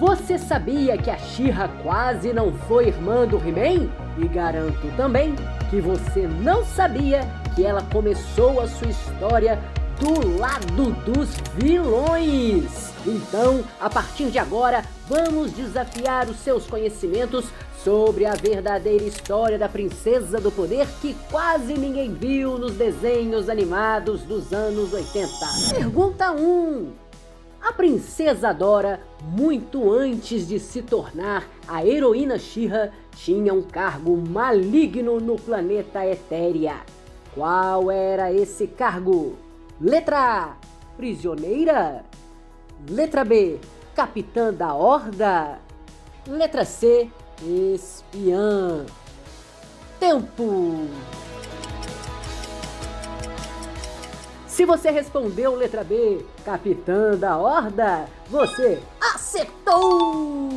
Você sabia que a She-Ra quase não foi irmã do He-Man? E garanto também que você não sabia que ela começou a sua história do lado dos vilões. Então, a partir de agora, vamos desafiar os seus conhecimentos sobre a verdadeira história da Princesa do Poder que quase ninguém viu nos desenhos animados dos anos 80. Pergunta 1. A Princesa Dora, muito antes de se tornar a heroína She-Ra, tinha um cargo maligno no planeta Etéria. Qual era esse cargo? Letra A, prisioneira. Letra B, capitã da Horda. Letra C, espiã. Tempo! Se você respondeu letra B, capitã da Horda, você acertou!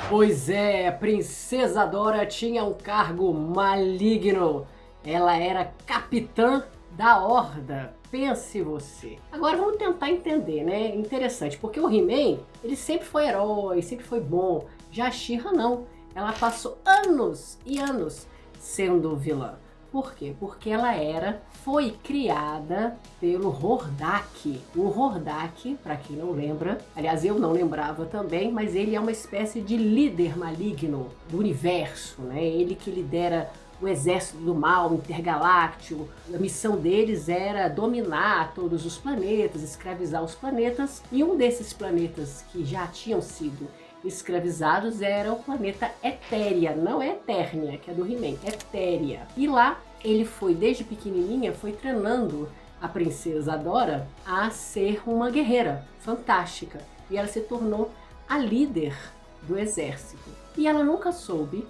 Pois é, a Princesa Dora tinha um cargo maligno. Ela era capitã da Horda. Pense você. Agora vamos tentar entender, né? Interessante, porque o He-Man, ele sempre foi herói, sempre foi bom. Já a She-Ra não. Ela passou anos e anos sendo vilã. Por quê? Porque ela foi criada pelo Hordak. O Hordak, para quem não lembra, aliás eu não lembrava também, mas ele é uma espécie de líder maligno do universo, né? Ele que lidera o exército do mal intergaláctico. A missão deles era dominar todos os planetas, escravizar os planetas, e um desses planetas que já tinham sido escravizados era o planeta Etéria, não é Eternia, que é do He-Man, Etéria. E lá ele foi, desde pequenininha, foi treinando a Princesa Dora a ser uma guerreira fantástica. E ela se tornou a líder do exército. E ela nunca soube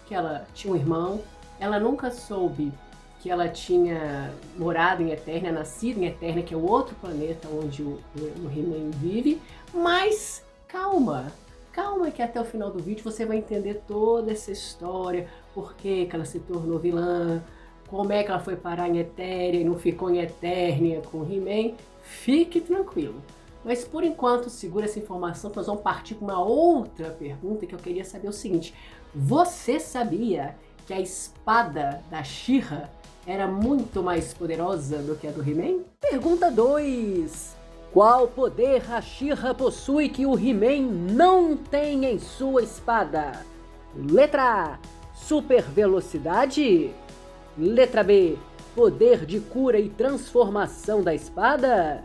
que ela tinha um irmão, ela nunca soube que ela tinha morado em Eternia, nascido em Eternia, que é o outro planeta onde o He-Man vive. Mas calma! Calma que até o final do vídeo você vai entender toda essa história, por que ela se tornou vilã, como é que ela foi parar em Etéria e não ficou em Eternia com o He-Man. Fique tranquilo. Mas por enquanto, segura essa informação que nós vamos partir para uma outra pergunta que eu queria saber o seguinte. Você sabia que a espada da She-Ra era muito mais poderosa do que a do He-Man? Pergunta 2. Qual poder a She-Ra possui que o He-Man não tem em sua espada? Letra A, super velocidade. Letra B, poder de cura e transformação da espada.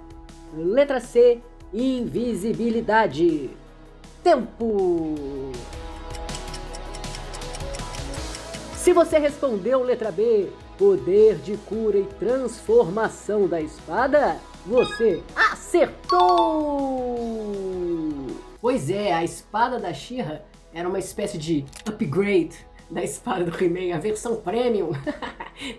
Letra C, invisibilidade. Tempo! Se você respondeu letra B, poder de cura e transformação da espada, você acertou! Pois é, a espada da She-Ra era uma espécie de upgrade da espada do He-Man, a versão premium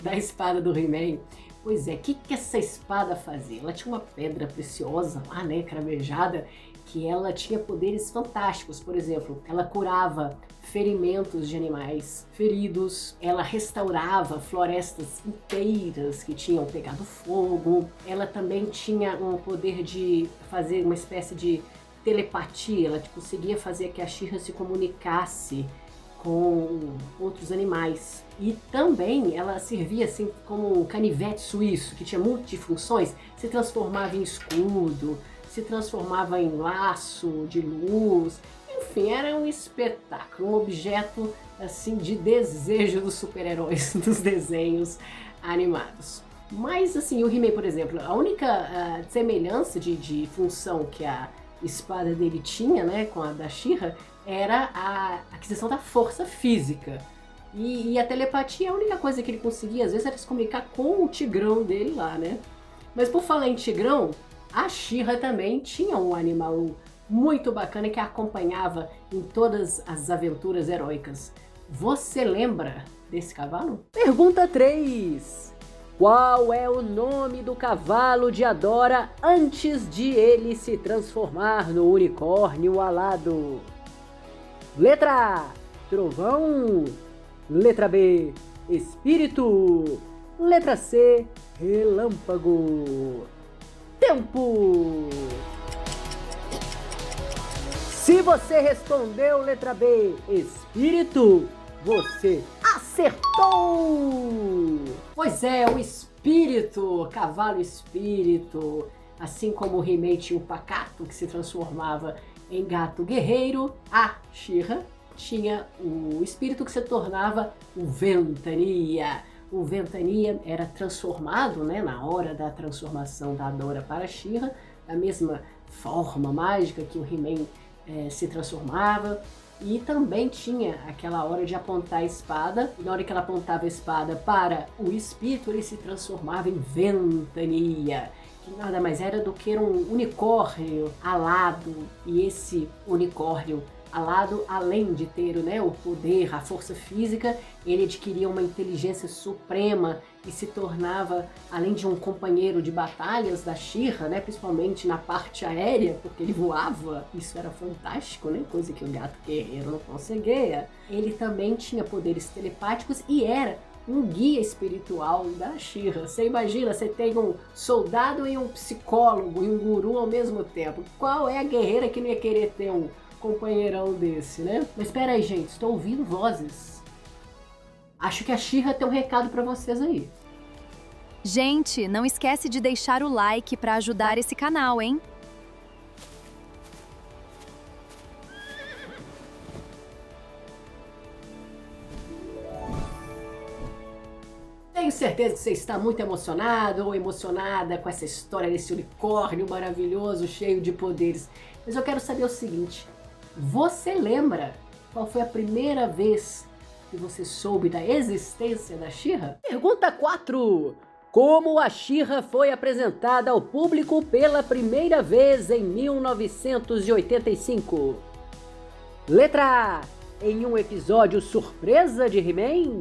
da espada do He-Man. Pois é, o que essa espada fazia? Ela tinha uma pedra preciosa lá, né, cravejada, que ela tinha poderes fantásticos. Por exemplo, ela curava ferimentos de animais feridos, ela restaurava florestas inteiras que tinham pegado fogo, ela também tinha um poder de fazer uma espécie de telepatia, ela conseguia fazer que a She-Ra se comunicasse com outros animais. E também ela servia assim como um canivete suíço, que tinha multifunções, se transformava em escudo, se transformava em laço de luz, enfim, era um espetáculo, um objeto assim de desejo dos super-heróis dos desenhos animados. Mas assim, o He-Man, por exemplo, a única semelhança de função que a espada dele tinha, né, com a da She-Ra, era a aquisição da força física. E a telepatia, a única coisa que ele conseguia, às vezes, era se comunicar com o tigrão dele lá, né? Mas por falar em tigrão, a She-Ra também tinha um animal muito bacana que a acompanhava em todas as aventuras heróicas. Você lembra desse cavalo? Pergunta 3. Qual é o nome do cavalo de Adora antes de ele se transformar no unicórnio alado? Letra A, Trovão. Letra B, Espírito. Letra C, Relâmpago. Tempo! Se você respondeu letra B, espírito, você acertou! Pois é, o espírito, cavalo espírito, assim como o He-Man tinha o pacato que se transformava em gato guerreiro, a She-Ra tinha o espírito que se tornava o Ventania. O Ventania era transformado, né, na hora da transformação da Dora para a She-Ra, da mesma forma mágica que o He-Man se transformava. E também tinha aquela hora de apontar a espada, e na hora que ela apontava a espada para o espírito, ele se transformava em Ventania, que nada mais era do que um unicórnio alado. E esse unicórnio alado, além de ter, né, o poder, a força física, ele adquiria uma inteligência suprema e se tornava, além de um companheiro de batalhas da She-Ra, né, principalmente na parte aérea, porque ele voava, isso era fantástico, né, coisa que o gato guerreiro não conseguia. Ele também tinha poderes telepáticos e era um guia espiritual da She-Ra. Você imagina, você tem um soldado e um psicólogo e um guru ao mesmo tempo. Qual é a guerreira que não ia querer ter um companheirão desse, né? Mas espera aí, gente, estou ouvindo vozes. Acho que a She-Ra tem um recado para vocês aí. Gente, não esquece de deixar o like para ajudar esse canal, hein? Tenho certeza que você está muito emocionado ou emocionada com essa história desse unicórnio maravilhoso, cheio de poderes. Mas eu quero saber o seguinte: você lembra qual foi a primeira vez que você soube da existência da She-Ra? Pergunta 4. Como a She-Ra foi apresentada ao público pela primeira vez em 1985? Letra A. Em um episódio surpresa de He-Man?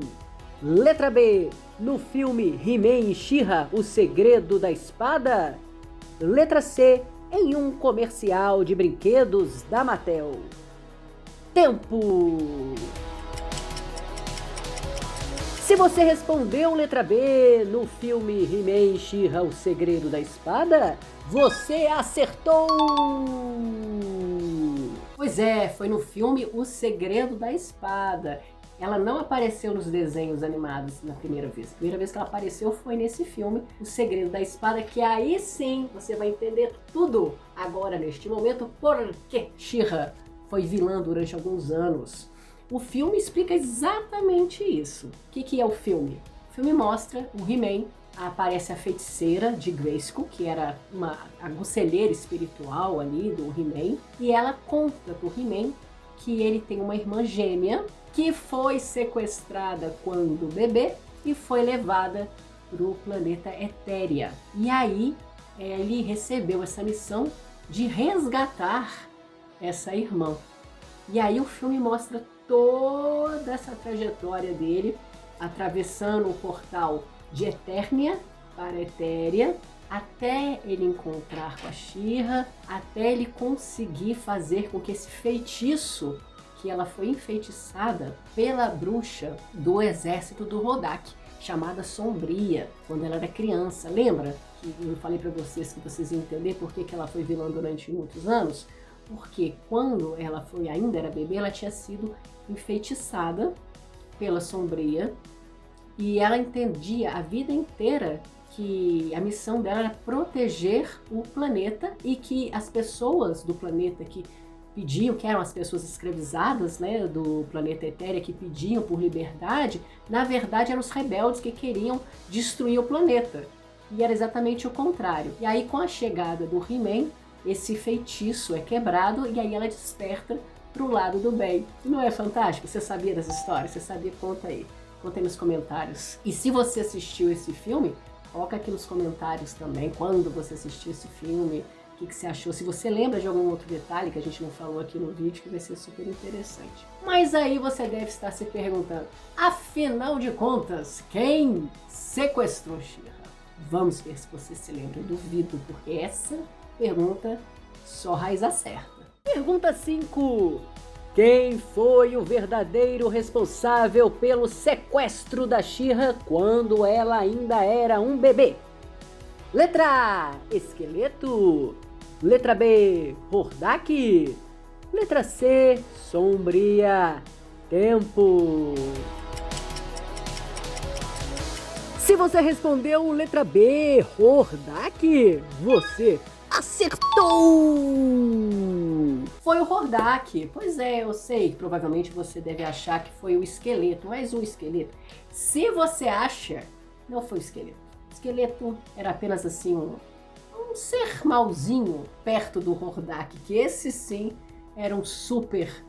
Letra B. No filme He-Man e She-Ra, O Segredo da Espada? Letra C. Em um comercial de brinquedos da Mattel. Tempo! Se você respondeu letra B, no filme He-Man e She-Ra, O Segredo da Espada, você acertou! Pois é, foi no filme O Segredo da Espada. Ela não apareceu nos desenhos animados na primeira vez. A primeira vez que ela apareceu foi nesse filme, O Segredo da Espada, que aí sim você vai entender tudo agora, neste momento, porque She-Ra foi vilã durante alguns anos. O filme explica exatamente isso. O que é o filme? O filme mostra o He-Man, aparece a feiticeira de Grayskull, que era a conselheira espiritual ali do He-Man, e ela conta pro He-Man que ele tem uma irmã gêmea que foi sequestrada quando bebê e foi levada para o planeta Etéria. E aí ele recebeu essa missão de resgatar essa irmã. E aí o filme mostra toda essa trajetória dele, atravessando o portal de Eternia para Etéria, até ele encontrar com a She-Ra, até ele conseguir fazer com que esse feitiço, que ela foi enfeitiçada pela bruxa do exército do Rodak, chamada Sombria, quando ela era criança. Lembra que eu falei para vocês que vocês iam entender por que ela foi vilã durante muitos anos? Porque quando ela ainda era bebê, ela tinha sido enfeitiçada pela Sombria e ela entendia a vida inteira que a missão dela era proteger o planeta e que as pessoas do planeta que pediam, que eram as pessoas escravizadas, né, do planeta Etéria, que pediam por liberdade, na verdade eram os rebeldes que queriam destruir o planeta. E era exatamente o contrário. E aí, com a chegada do He-Man, esse feitiço é quebrado e aí ela desperta pro lado do bem. E não é fantástico? Você sabia dessa história? Você sabia? Conta aí. Conta aí nos comentários. E se você assistiu esse filme, coloca aqui nos comentários também quando você assistiu esse filme, o que você achou. Se você lembra de algum outro detalhe que a gente não falou aqui no vídeo, que vai ser super interessante. Mas aí você deve estar se perguntando, afinal de contas, quem sequestrou She-Ra? Vamos ver se você se lembra. Eu duvido, porque essa pergunta só Raiz acerta. Pergunta 5. Quem foi o verdadeiro responsável pelo sequestro da She-Ra quando ela ainda era um bebê? Letra A, Esqueleto. Letra B, Hordak. Letra C, sombria. Tempo. Se você respondeu letra B, Hordak, você acertou! Foi o Hordak. Pois é, eu sei que provavelmente você deve achar que foi o esqueleto, mas o esqueleto, se você acha, não foi o esqueleto. O esqueleto era apenas assim um ser malzinho perto do Hordak, que esse sim era um super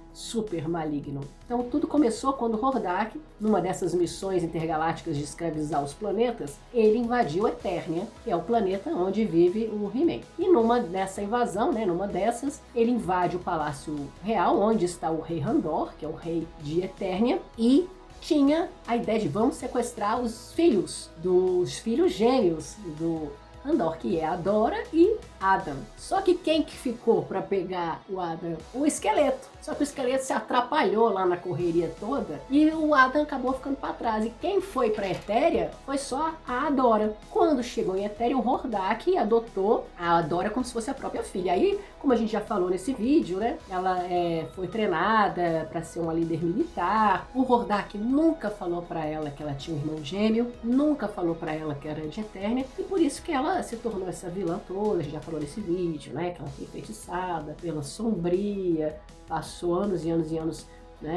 maligno. Então tudo começou quando Hordak, numa dessas missões intergalácticas de escravizar os planetas, ele invadiu Eternia, que é o planeta onde vive o He-Man. E nessa invasão, numa dessas, ele invade o Palácio Real, onde está o Rei Randor, que é o rei de Eternia, e tinha a ideia de vamos sequestrar os filhos gêmeos do Randor, que é a Dora e Adam. Só que quem que ficou para pegar o Adam? O esqueleto. Só que o esqueleto se atrapalhou lá na correria toda e o Adam acabou ficando para trás. E quem foi para Etéria foi só a Dora. Quando chegou em Etéria, o Hordak adotou a Dora como se fosse a própria filha. Aí, como a gente já falou nesse vídeo, ela foi treinada para ser uma líder militar. O Hordak nunca falou para ela que ela tinha um irmão gêmeo, nunca falou para ela que era de Eternia, e por isso que ela se tornou essa vilã toda. A gente já falou nesse vídeo, que ela foi enfeitiçada pela sombria, passou anos e anos e anos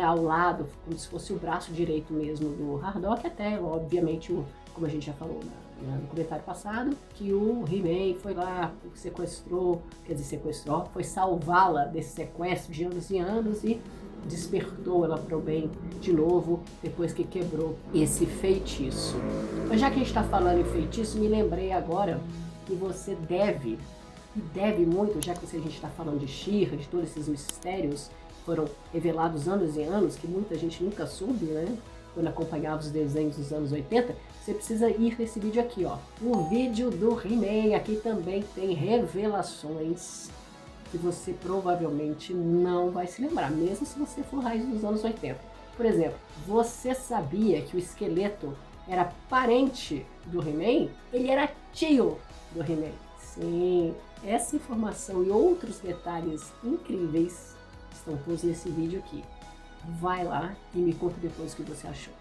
ao lado, como se fosse o braço direito mesmo do Hardock, até, obviamente, como a gente já falou no comentário passado, que o He-Man foi lá, foi salvá-la desse sequestro de anos e anos e despertou ela para o bem de novo, depois que quebrou esse feitiço. Mas já que a gente está falando em feitiço, me lembrei agora que você deve muito, já que a gente está falando de She-Ra, de todos esses mistérios que foram revelados anos e anos, que muita gente nunca soube, quando acompanhava os desenhos dos anos 80, você precisa ir nesse vídeo aqui, ó. O vídeo do He-Man. Aqui também tem revelações que você provavelmente não vai se lembrar, mesmo se você for raiz dos anos 80. Por exemplo, você sabia que o esqueleto era parente do He-Man? Ele era tio do He-Man. Sim, essa informação e outros detalhes incríveis estão todos nesse vídeo aqui. Vai lá e me conta depois o que você achou.